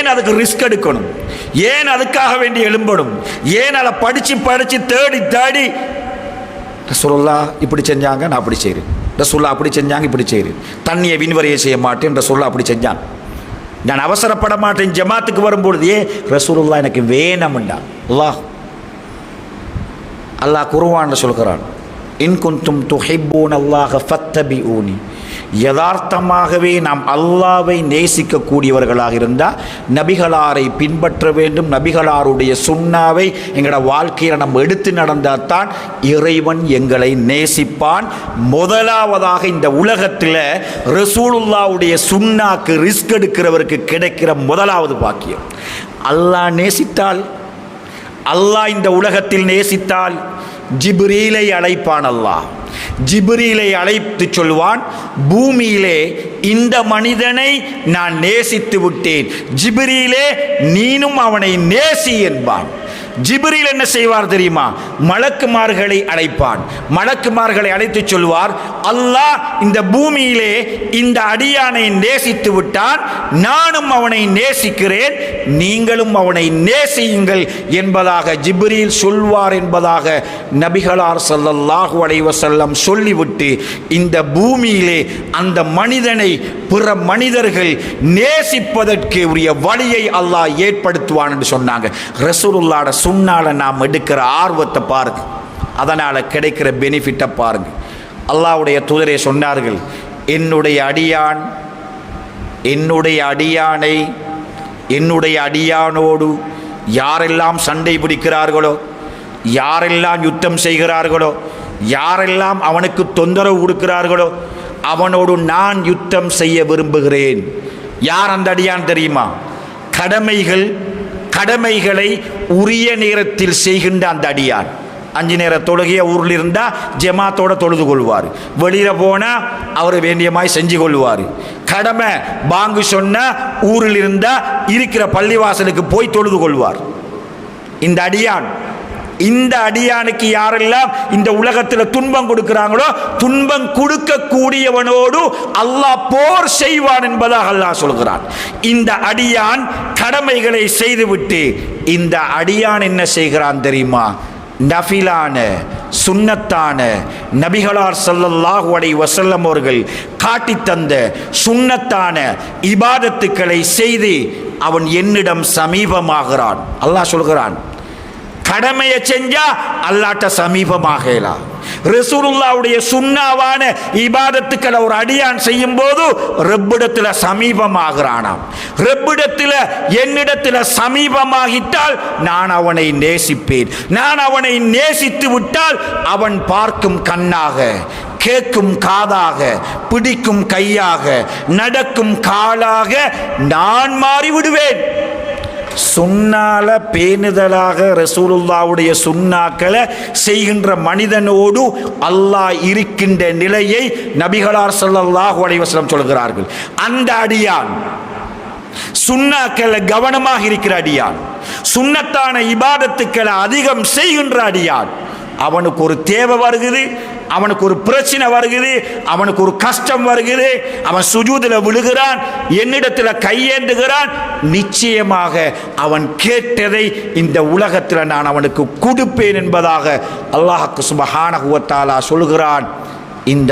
ஏன் அதுக்கு ரிஸ்க் எடுக்கணும்? ஏன் அதுக்காக வேண்டி எழும்பணும்? ஏன் அதை படிச்சு தேடி தேடி ரசூலுல்லாஹ் இப்படி செஞ்சாங்க, நான் அப்படி செய்கிறேன், ரசூலுல்லாஹ் அப்படி செஞ்சாங்க, இப்படி செய்கிறேன், தண்ணியை வீண்வரைய செய்ய மாட்டேன், ரசூலுல்லாஹ் அப்படி செஞ்சாங்க, நான் அவசரப்பட மாட்டேன், ஜமாத்துக்கு வரும்பொழுது ஏன் ரசூலுல்லாஹ் எனக்கு வேணும்டா. அல்லாஹ் குர்ஆன்ல சொல்கிறான், இன் குன்தும் துஹிப்பூனல்லாஹ ஃபத்தபிஊனி, யதார்த்தமாகவே நாம் அல்லாஹ்வை நேசிக்கக்கூடியவர்களாக இருந்தால் நபிகளாரை பின்பற்ற வேண்டும். நபிகளாருடைய சுன்னாவை எங்களோட வாழ்க்கையில் நம்ம எடுத்து நடந்தால் தான் இறைவன் எங்களை நேசிப்பான். முதலாவதாக இந்த உலகத்தில் ரசூலுல்லாஹ்வுடைய சுன்னாக்கு ரிஸ்க் எடுக்கிறவருக்கு கிடைக்கிற முதலாவது பாக்கியம். அல்லாஹ் நேசித்தால், அல்லாஹ் இந்த உலகத்தில் நேசித்தால் ஜிப்ரீலை அழைப்பான். அல்லாஹ் ஜிப்ரீலை அழைத்து சொல்வான், பூமியிலே இந்த மனிதனை நான் நேசித்து விட்டேன், ஜிப்ரீலே நீனும் அவனை நேசி என்பான். ஜிப்ரீல் என்ன செய்வார் தெரியுமா? மலக்குமார்களை அழைப்பான். மலக்குமார்களை அழைத்து சொல்வார், அல்லாஹ் இந்த பூமியிலே இந்த அடியானை நேசித்து விட்டான், நானும் அவனை நேசிக்கிறேன், நீங்களும் அவனை நேசியுங்கள் என்பதாக ஜிப்ரீல் சொல்வார் என்பதாக நபிகளார் ஸல்லல்லாஹு அலைஹி வஸல்லம் சொல்லிவிட்டு இந்த பூமியிலே அந்த மனிதனை பிற மனிதர்கள் நேசிப்பதற்கு உரிய வழியை அல்லாஹ் ஏற்படுத்துவான் என்று சொன்னாங்க. ரசூலுல்லாஹ்வுடைய சுன்னால நாம் எடுக்கிற ஆர்வத்தை பாருங்க, அதனால் கிடைக்கிற பெனிஃபிட்டை பாருங்க. அல்லாஹ்வுடைய தூதரே சொன்னார்கள், என்னுடைய அடியானை என்னுடைய அடியானோடு யாரெல்லாம் சண்டை பிடிக்கிறார்களோ, யாரெல்லாம் யுத்தம் செய்கிறார்களோ, யாரெல்லாம் அவனுக்கு தொந்தரவு கொடுக்கிறார்களோ அவனோடு நான் யுத்தம் செய்ய விரும்புகிறேன். யார் அந்த அடியான் தெரியுமா? கடமைகளை உரிய நேரத்தில் செய்கின்ற அந்த அடியான். 5 நேர தொழுகைய ஊரில் இருந்தால் ஜமாத்தோட தொழுது கொள்வார், வெளியில் போனால் அவர் வேண்டியமாய் செஞ்சு கொள்வார். கடமை பாங்கு சொன்னால் ஊரில் இருந்தால் இருக்கிற பள்ளிவாசலுக்கு போய் தொழுது கொள்வார். இந்த அடியானுக்கு யாரெல்லாம் இந்த உலகத்தில் துன்பம் கொடுக்கிறாங்களோ, துன்பம் கொடுக்கக்கூடியவனோடு அல்லாஹ் போர் செய்வான் என்பதாக அல்லாஹ் சொல்கிறான். இந்த அடியான் கடமைகளை செய்துவிட்டு இந்த அடியான் என்ன செய்கிறான் தெரியுமா? நஃபிலான சுன்னத்தான நபிகளார் ஸல்லல்லாஹு அலைஹி வஸல்லம் அவர்கள் காட்டி தந்த சுன்னத்தான இபாதத்துக்களை செய்து அவன் என்னிடம் சமீபமாகிறான். அல்லாஹ் சொல்கிறான், கடமையை செஞ்சா அல்லாஹ்ட்ட சமீபமாகலாம். ரசூலுல்லாஹ்வுடைய சுன்னாவான இபாதத்துக்களை ஒரு அடியான் செய்யும் போது ரப்பிடத்தில் சமீபமாகிறானாம். ரப்பிடத்தில் என்னிடத்தில் சமீபமாகிட்டால் நான் அவனை நேசிப்பேன். நான் அவனை நேசித்து விட்டால் அவன் பார்க்கும் கண்ணாக, கேட்கும் காதாக, பிடிக்கும் கையாக, நடக்கும் காலாக நான் மாறிவிடுவேன். சுன்னால பேணுதலாக ரசூலுல்லாஹ்வுடைய சுன்னாக்களை செய்கின்ற மனிதனோடு அல்லாஹ் இருக்கின்ற நிலையை நபிகளார் ஸல்லல்லாஹு அலைஹி வஸல்லம் சொல்கிறார்கள். அந்த அடியான் சுன்னாக்களை கவனமாக இருக்கிற அடியான், சுன்னத்தான இபாதத்துக்களை அதிகம் செய்கின்ற அடியான், அவனுக்கு ஒரு தேவை வருகிறது, அவனுக்கு ஒரு பிரச்சனை வருகிறது, அவனுக்கு ஒரு கஷ்டம் வருகிறது, அவன் சுஜூதில் விழுகிறான், என்னிடத்தில் கையேந்துகிறான், நிச்சயமாக அவன் கேட்டதை இந்த உலகத்தில் நான் அவனுக்கு கொடுப்பேன் என்பதாக அல்லாஹ் சுப்ஹானஹு வ தஆலா சொல்கிறான். இந்த